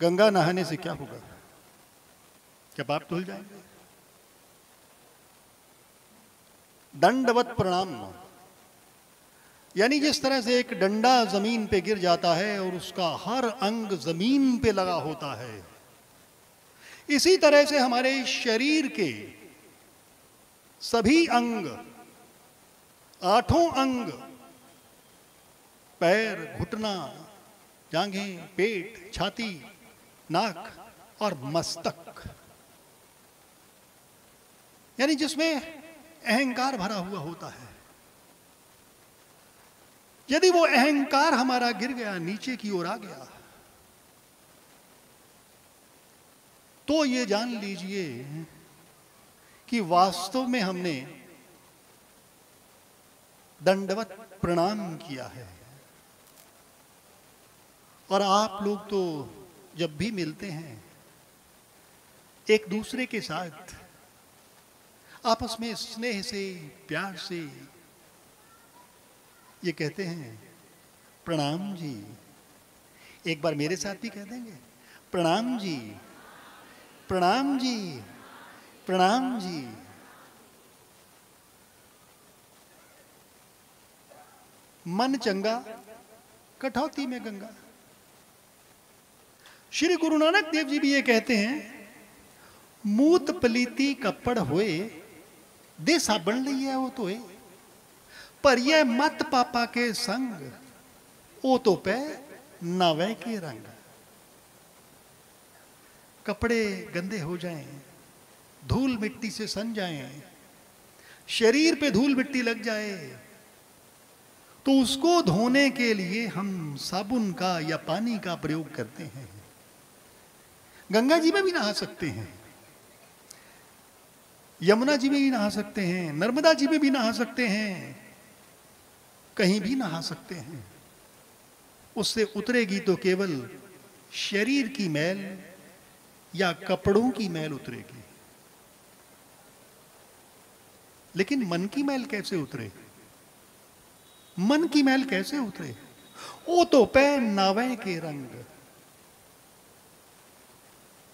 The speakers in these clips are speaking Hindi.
गंगा नहाने से क्या होगा? क्या पाप धुल जाएंगे? दंडवत प्रणाम, यानी जिस तरह से एक डंडा जमीन पे गिर जाता है और उसका हर अंग जमीन पे लगा होता है, इसी तरह से हमारे शरीर के सभी अंग, आठों अंग, पैर, घुटना, जांघें, पेट, छाती, नाक और मस्तक, यानी जिसमें अहंकार भरा हुआ होता है, यदि वो अहंकार हमारा गिर गया, नीचे की ओर आ गया, तो ये जान लीजिए कि वास्तव में हमने दंडवत प्रणाम किया है। और आप लोग तो जब भी मिलते हैं एक दूसरे के साथ आपस में स्नेह से, प्यार से ये कहते हैं प्रणाम जी। एक बार मेरे साथ भी कह देंगे, प्रणाम जी, प्रणाम जी, प्रणाम जी। मन चंगा कठौती में गंगा। श्री गुरु नानक देव जी भी ये कहते हैं, मूत पलीती कपड़ होए दे साबण लिया वो तो है, पर यह मत पापा के संग ओ तो पे नावे के रंग। कपड़े गंदे हो जाएं, धूल मिट्टी से सन जाएं, शरीर पे धूल मिट्टी लग जाए, तो उसको धोने के लिए हम साबुन का या पानी का प्रयोग करते हैं। गंगा जी में भी नहा सकते हैं, यमुना जी में भी नहा सकते हैं, नर्मदा जी में भी नहा सकते हैं, कहीं भी नहा सकते हैं। उससे उतरेगी तो केवल शरीर की मैल या कपड़ों की मैल उतरेगी, लेकिन मन की मैल कैसे उतरे? मन की मैल कैसे उतरे? ओ तो पै नावे के रंग।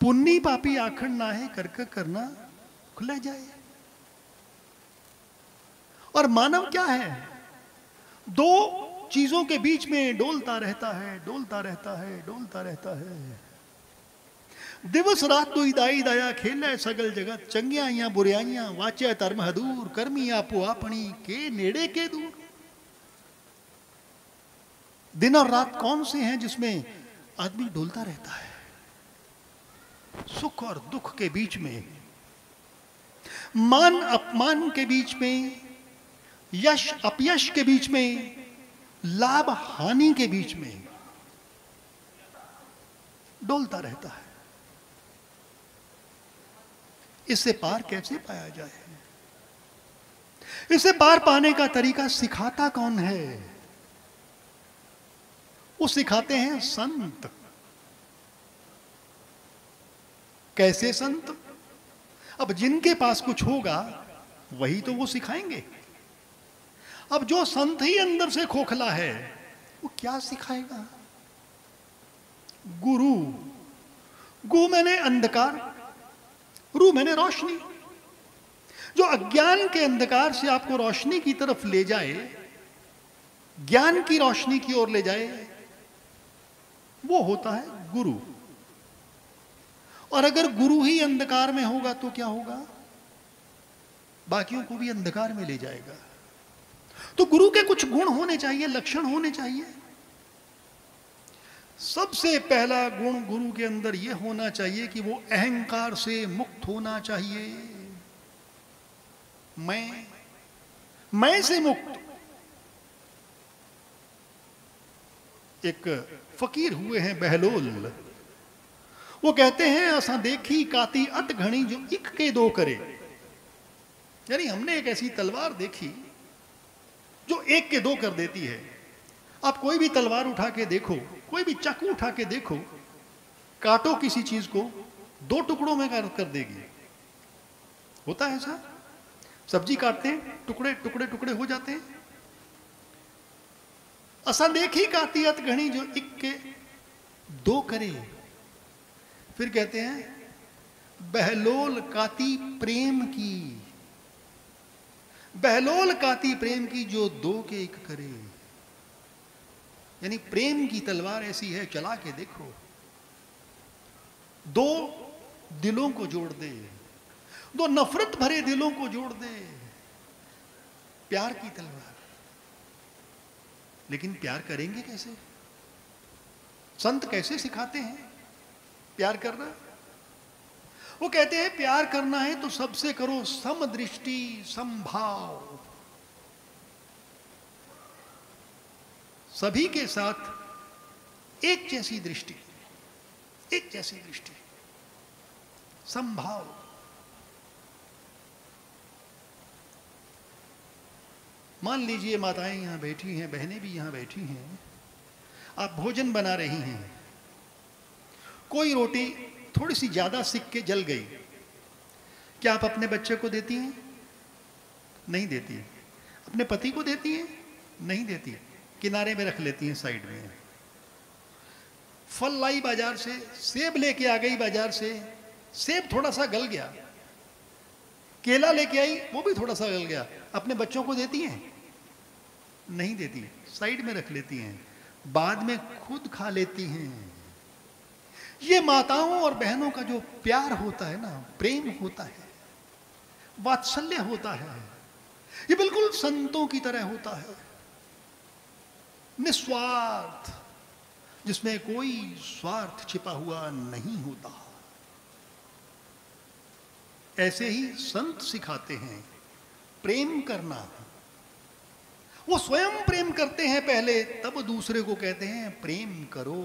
पुन्नी पापी आखड़ ना है करके करना खुला जाए। और मानव क्या है? दो चीजों के बीच में डोलता रहता है, डोलता रहता है, डोलता रहता है। दिवस रात दुई दाई दया खेले सगल जगत, चंगियां बुरियाइयां वाचे धर्म हदूर, कर्मी आपो आपनी के नेड़े के दूर। दिन और रात कौन से हैं जिसमें आदमी डोलता रहता है? सुख और दुख के बीच में, मान अपमान के बीच में, यश अपयश के बीच में, लाभ हानि के बीच में डोलता रहता है। इससे पार कैसे पाया जाए? इसे पार पाने का तरीका सिखाता कौन है? वो सिखाते हैं संत। कैसे संत? अब जिनके पास कुछ होगा वही तो वो सिखाएंगे। अब जो संत ही अंदर से खोखला है वो क्या सिखाएगा? गुरु, गु मैंने अंधकार, रू मैंने रोशनी। जो अज्ञान के अंधकार से आपको रोशनी की तरफ ले जाए, ज्ञान की रोशनी की ओर ले जाए, वो होता है गुरु। और अगर गुरु ही अंधकार में होगा तो क्या होगा? बाकियों को भी अंधकार में ले जाएगा। तो गुरु के कुछ गुण होने चाहिए, लक्षण होने चाहिए। सबसे पहला गुण गुरु के अंदर यह होना चाहिए कि वो अहंकार से मुक्त होना चाहिए। मैं से मुक्त। एक फकीर हुए हैं बहलोल, वो कहते हैं असा देखी काती अत घनी जो इक के दो करे। यानी हमने एक ऐसी तलवार देखी जो एक के दो कर देती है। आप कोई भी तलवार उठा के देखो, कोई भी चाकू उठा के देखो, काटो किसी चीज को, दो टुकड़ों में कर देगी। होता है ऐसा? सब्जी काटते हैं, टुकड़े टुकड़े टुकड़े हो जाते हैं। असा देखी काती अत घनी जो इक के दो करे। फिर कहते हैं बहलोल काती प्रेम की, बहलोल काती प्रेम की जो दो के एक करे। यानी प्रेम की तलवार ऐसी है, चला के देखो, दो दिलों को जोड़ दे, दो नफरत भरे दिलों को जोड़ दे, प्यार की तलवार। लेकिन प्यार करेंगे कैसे? संत कैसे सिखाते हैं प्यार करना? वो कहते हैं प्यार करना है तो सबसे करो समदृष्टि समभाव, सभी के साथ एक जैसी दृष्टि, एक जैसी दृष्टि, समभाव। मान लीजिए माताएं यहां बैठी हैं, बहनें भी यहां बैठी हैं, आप भोजन बना रही हैं, कोई रोटी थोड़ी सी ज्यादा सिक के जल गई, क्या आप अपने बच्चे को देती हैं? नहीं देती। अपने पति को देती हैं? नहीं देती, किनारे में रख लेती हैं, साइड में। फल लाई बाजार से, सेब लेके आ गई बाजार से, सेब थोड़ा सा गल गया, केला लेके आई, वो भी थोड़ा सा गल गया, अपने बच्चों को देती हैं? नहीं देती, साइड में रख लेती हैं, बाद में खुद खा लेती हैं। ये माताओं और बहनों का जो प्यार होता है ना, प्रेम होता है, वात्सल्य होता है, ये बिल्कुल संतों की तरह होता है, निस्वार्थ, जिसमें कोई स्वार्थ छिपा हुआ नहीं होता। ऐसे ही संत सिखाते हैं प्रेम करना। वो स्वयं प्रेम करते हैं पहले, तब दूसरे को कहते हैं प्रेम करो।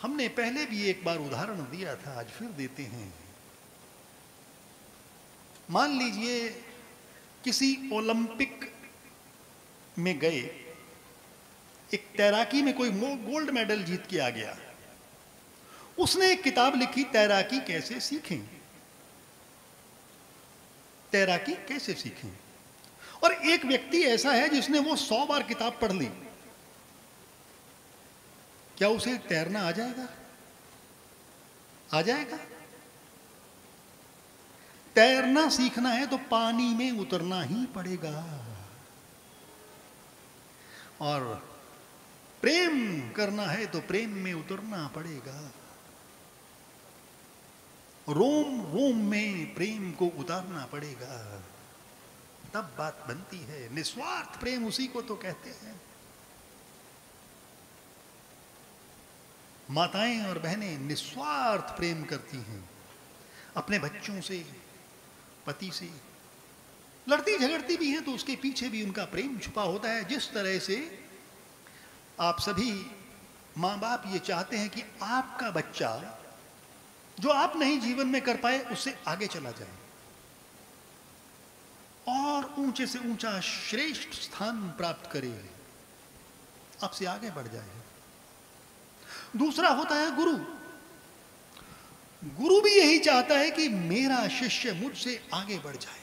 हमने पहले भी एक बार उदाहरण दिया था, आज फिर देते हैं। मान लीजिए किसी ओलंपिक में गए, एक तैराकी में कोई गोल्ड मेडल जीत के आ गया, उसने एक किताब लिखी, तैराकी कैसे सीखें, तैराकी कैसे सीखें। और एक व्यक्ति ऐसा है जिसने वो 100 बार किताब पढ़ ली, क्या उसे तैरना आ जाएगा? आ जाएगा? तैरना सीखना है तो पानी में उतरना ही पड़ेगा। और प्रेम करना है तो प्रेम में उतरना पड़ेगा। रोम रोम में प्रेम को उतारना पड़ेगा, तब बात बनती है। निस्वार्थ प्रेम उसी को तो कहते हैं। माताएं और बहनें निस्वार्थ प्रेम करती हैं, अपने बच्चों से, पति से। लड़ती झगड़ती भी हैं तो उसके पीछे भी उनका प्रेम छुपा होता है। जिस तरह से आप सभी माँ बाप ये चाहते हैं कि आपका बच्चा जो आप नहीं जीवन में कर पाए उससे आगे चला जाए और ऊंचे से ऊंचा श्रेष्ठ स्थान प्राप्त करे, आपसे आगे बढ़ जाए। दूसरा होता है गुरु। गुरु भी यही चाहता है कि मेरा शिष्य मुझसे आगे बढ़ जाए,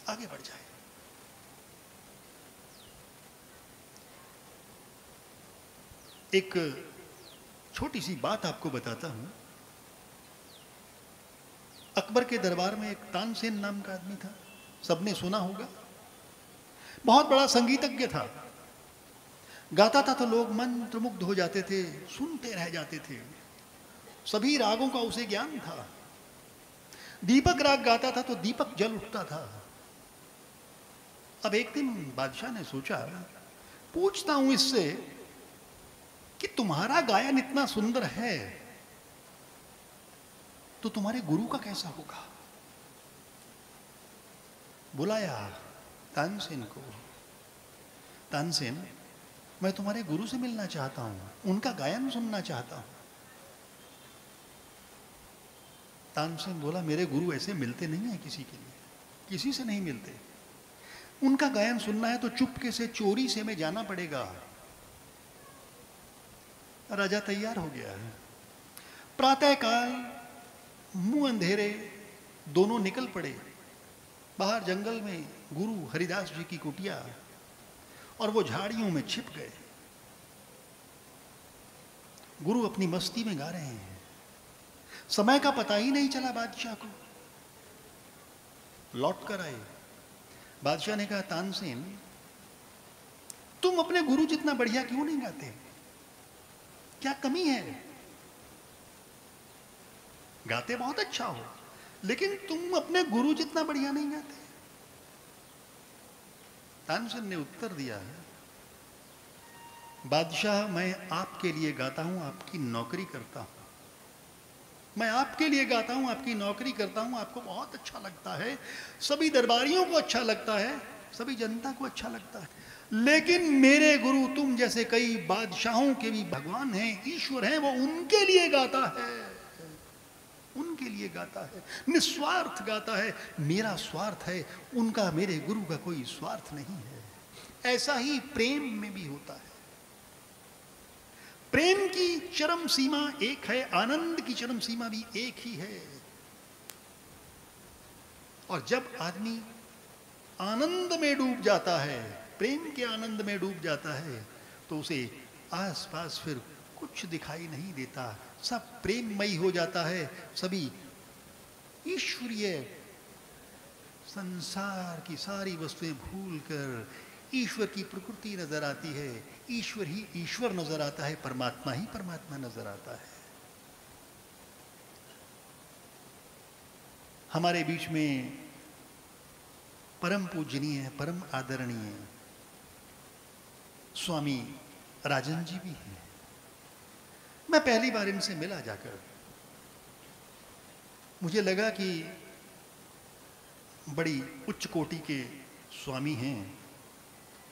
आगे बढ़ जाए। एक छोटी सी बात आपको बताता हूं। अकबर के दरबार में एक तानसेन नाम का आदमी था, सबने सुना होगा। बहुत बड़ा संगीतज्ञ था, गाता था तो लोग मंत्रमुग्ध हो जाते थे, सुनते रह जाते थे। सभी रागों का उसे ज्ञान था। दीपक राग गाता था तो दीपक जल उठता था। अब एक दिन बादशाह ने सोचा, पूछता हूं इससे कि तुम्हारा गायन इतना सुंदर है तो तुम्हारे गुरु का कैसा होगा। बुलाया तानसेन को। तानसेन, मैं तुम्हारे गुरु से मिलना चाहता हूं, उनका गायन सुनना चाहता हूं। तानसेन बोला, मेरे गुरु ऐसे मिलते नहीं है किसी के लिए, किसी से नहीं मिलते। उनका गायन सुनना है तो चुपके से, चोरी से मैं जाना पड़ेगा। राजा तैयार हो गया है। प्रातःकाल मुंह अंधेरे दोनों निकल पड़े बाहर जंगल में, गुरु हरिदास जी की कुटिया, और वो झाड़ियों में छिप गए। गुरु अपनी मस्ती में गा रहे हैं, समय का पता ही नहीं चला बादशाह को। लौट कर आए, बादशाह ने कहा तानसेन तुम अपने गुरु जितना बढ़िया क्यों नहीं गाते, क्या कमी है? गाते बहुत अच्छा हो, लेकिन तुम अपने गुरु जितना बढ़िया नहीं गाते। तानसेन ने उत्तर दिया, बादशाह मैं आपके लिए गाता हूं, आपकी नौकरी करता हूं। मैं आपके लिए गाता हूं, आपकी नौकरी करता हूं, आपको बहुत अच्छा लगता है, सभी दरबारियों को अच्छा लगता है, सभी जनता को अच्छा लगता है, लेकिन मेरे गुरु तुम जैसे कई बादशाहों के भी भगवान हैं, ईश्वर हैं, वो उनके लिए गाता है, उनके लिए गाता है, निस्वार्थ गाता है। मेरा स्वार्थ है, उनका, मेरे गुरु का कोई स्वार्थ नहीं है। ऐसा ही प्रेम में भी होता है। प्रेम की चरम सीमा एक है, आनंद की चरम सीमा भी एक ही है। और जब आदमी आनंद में डूब जाता है, प्रेम के आनंद में डूब जाता है, तो उसे आसपास फिर कुछ दिखाई नहीं देता, सब प्रेममयी हो जाता है, सभी ईश्वरीय संसार की सारी वस्तुएं भूलकर ईश्वर की प्रकृति नजर आती है, ईश्वर ही ईश्वर नजर आता है, परमात्मा ही परमात्मा नजर आता है। हमारे बीच में परम पूजनीय, परम आदरणीय स्वामी राजन जी भी हैं। मैं पहली बार इनसे मिला जाकर, मुझे लगा कि बड़ी उच्च कोटि के स्वामी हैं,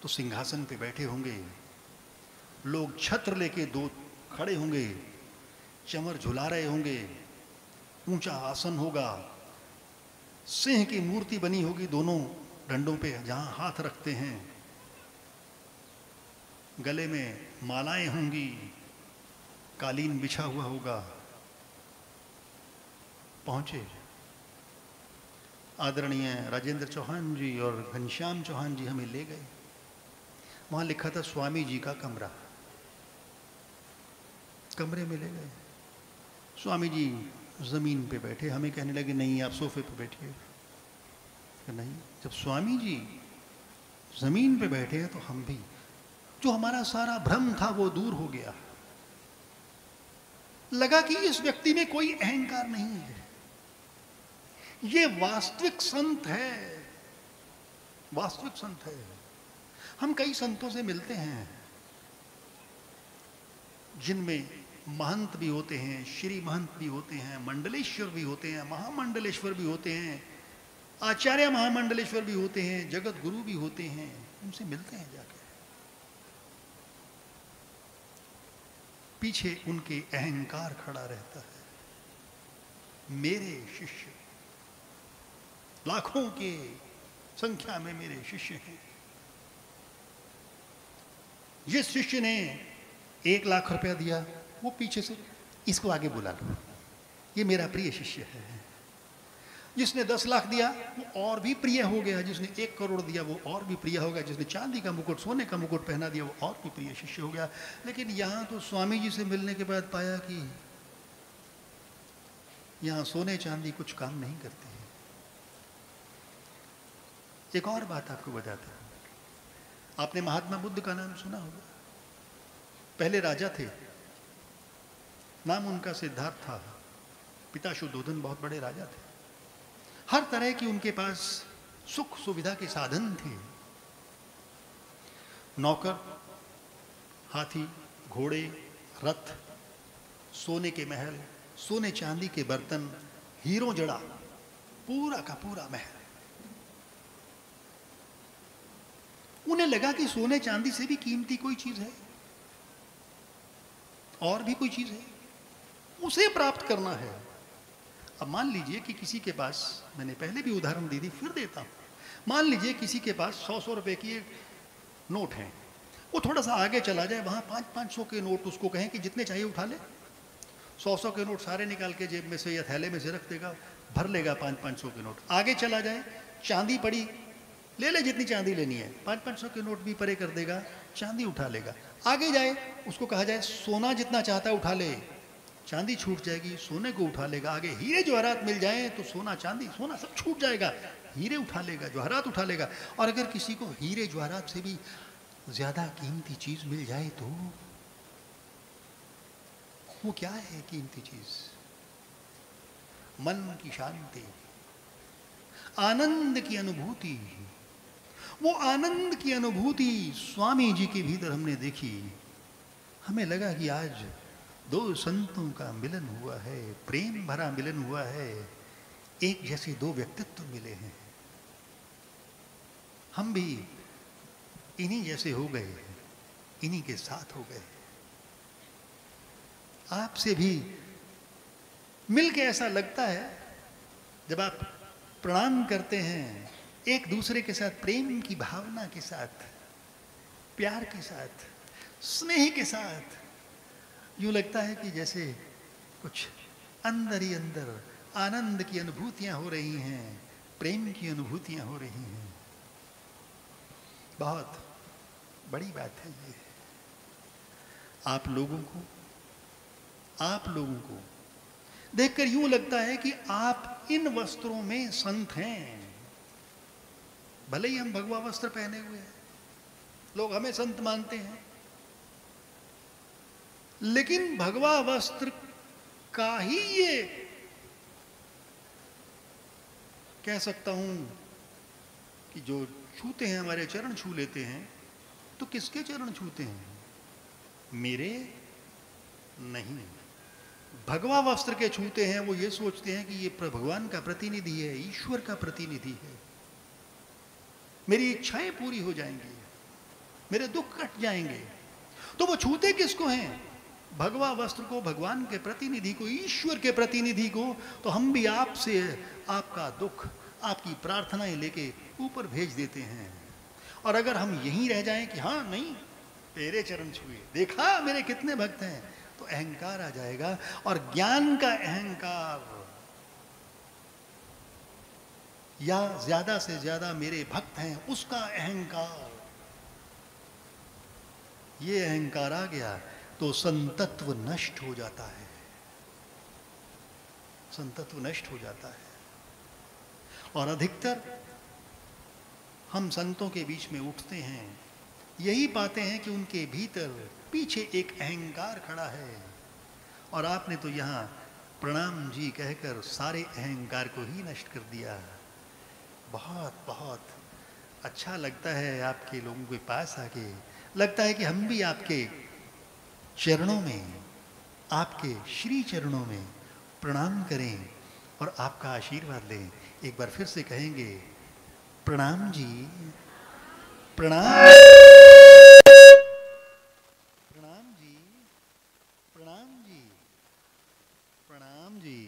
तो सिंहासन पे बैठे होंगे, लोग छत्र लेके दो खड़े होंगे, चमर झुला रहे होंगे, ऊंचा आसन होगा, सिंह की मूर्ति बनी होगी दोनों डंडों पे जहां हाथ रखते हैं, गले में मालाएं होंगी, कालीन बिछा हुआ होगा। पहुंचे आदरणीय राजेंद्र चौहान जी और घनश्याम चौहान जी हमें ले गए। वहां लिखा था स्वामी जी का कमरा, कमरे में ले गए। स्वामी जी जमीन पे बैठे, हमें कहने लगे नहीं आप सोफे पे बैठिए। नहीं, जब स्वामी जी जमीन पे बैठे हैं तो हम भी, जो हमारा सारा भ्रम था वो दूर हो गया। लगा कि इस व्यक्ति में कोई अहंकार नहीं है, ये वास्तविक संत है, वास्तविक संत है। हम कई संतों से मिलते हैं जिनमें महंत भी होते हैं, श्री महंत भी होते हैं, मंडलेश्वर भी होते हैं, महामंडलेश्वर भी होते हैं, आचार्य महामंडलेश्वर भी होते हैं, जगत गुरु भी होते हैं। उनसे मिलते हैं जाकर, पीछे उनके अहंकार खड़ा रहता है। मेरे शिष्य लाखों के संख्या में मेरे शिष्य हैं। जिस शिष्य ने 1 लाख रुपया दिया, वो पीछे से इसको आगे बुला लो, ये मेरा प्रिय शिष्य है। जिसने 10 लाख दिया वो और भी प्रिय हो गया, जिसने 1 करोड़ दिया वो और भी प्रिय हो गया, जिसने चांदी का मुकुट, सोने का मुकुट पहना दिया वो और भी प्रिय शिष्य हो गया। लेकिन यहाँ तो स्वामी जी से मिलने के बाद पाया कि यहाँ सोने चांदी कुछ काम नहीं करते हैं। एक और बात आपको बताता हूँ, आपने महात्मा बुद्ध का नाम सुना होगा। पहले राजा थे, नाम उनका सिद्धार्थ था, पिता शुद्धोधन बहुत बड़े राजा थे। हर तरह की उनके पास सुख सुविधा के साधन थे, नौकर, हाथी, घोड़े, रथ, सोने के महल, सोने चांदी के बर्तन, हीरों जड़ा, पूरा का पूरा महल। उन्हें लगा कि सोने चांदी से भी कीमती कोई चीज है, और भी कोई चीज है, उसे प्राप्त करना है। अब मान लीजिए कि किसी के पास, मैंने पहले भी उदाहरण दी थी, फिर देता हूं, मान लीजिए किसी के पास 100-100 रुपए की एक नोट है, वो थोड़ा सा आगे चला जाए, वहां 500-500 के नोट उसको कहें कि जितने चाहिए उठा ले, 100-100 के नोट सारे निकाल के जेब में से या थैले में से रख देगा, भर लेगा 500-500 के नोट। आगे चला जाए, चांदी पड़ी, ले ले जितनी चांदी लेनी है, 500-500 के नोट भी परे कर देगा, चांदी उठा लेगा। आगे जाए, उसको कहा जाए सोना जितना चाहता है उठा ले, चांदी छूट जाएगी, सोने को उठा लेगा। आगे हीरे जवाहरात मिल जाएं तो सोना चांदी सोना सब छूट जाएगा, हीरे उठा लेगा, जवाहरात उठा लेगा। और अगर किसी को हीरे जवाहरात से भी ज्यादा कीमती चीज मिल जाए तो वो क्या है कीमती चीज? मन की शांति, आनंद की अनुभूति। वो आनंद की अनुभूति स्वामी जी के भीतर हमने देखी। हमें लगा कि आज दो संतों का मिलन हुआ है, प्रेम भरा मिलन हुआ है, एक जैसे दो व्यक्तित्व मिले हैं। हम भी इन्हीं जैसे हो गए, इन्हीं के साथ हो गए। आपसे भी मिलके ऐसा लगता है, जब आप प्रणाम करते हैं एक दूसरे के साथ, प्रेम की भावना के साथ, प्यार के साथ, स्नेह के साथ, यूं लगता है कि जैसे कुछ अंदर ही अंदर आनंद की अनुभूतियां हो रही हैं, प्रेम की अनुभूतियां हो रही हैं। बहुत बड़ी बात है ये। आप लोगों को देखकर यूं लगता है कि आप इन वस्त्रों में संत हैं। भले ही हम भगवा वस्त्र पहने हुए हैं, लोग हमें संत मानते हैं, लेकिन भगवा वस्त्र का ही ये कह सकता हूं कि जो छूते हैं, हमारे चरण छू लेते हैं, तो किसके चरण छूते हैं? मेरे नहीं, भगवा वस्त्र के छूते हैं। वो ये सोचते हैं कि ये भगवान का प्रतिनिधि है, ईश्वर का प्रतिनिधि है, मेरी इच्छाएं पूरी हो जाएंगी, मेरे दुख कट जाएंगे। तो वो छूते किसको हैं? भगवा वस्त्र को, भगवान के प्रतिनिधि को, ईश्वर के प्रतिनिधि को। तो हम भी आपसे आपका दुख, आपकी प्रार्थनाएं लेके ऊपर भेज देते हैं। और अगर हम यहीं रह जाएं कि हाँ नहीं, तेरे चरण छुए, देखा मेरे कितने भक्त हैं, तो अहंकार आ जाएगा। और ज्ञान का अहंकार, या ज्यादा से ज्यादा मेरे भक्त हैं उसका अहंकार, ये अहंकार आ गया तो संतत्व नष्ट हो जाता है, संतत्व नष्ट हो जाता है। और अधिकतर हम संतों के बीच में उठते हैं, यही पाते हैं कि उनके भीतर पीछे एक अहंकार खड़ा है। और आपने तो यहाँ प्रणाम जी कहकर सारे अहंकार को ही नष्ट कर दिया। बहुत बहुत अच्छा लगता है आपके लोगों के पास आके, लगता है कि हम भी आपके चरणों में, आपके श्री चरणों में प्रणाम करें और आपका आशीर्वाद लें। एक बार फिर से कहेंगे, प्रणाम जी, प्रणाम, प्रणाम जी, प्रणाम जी, प्रणाम जी।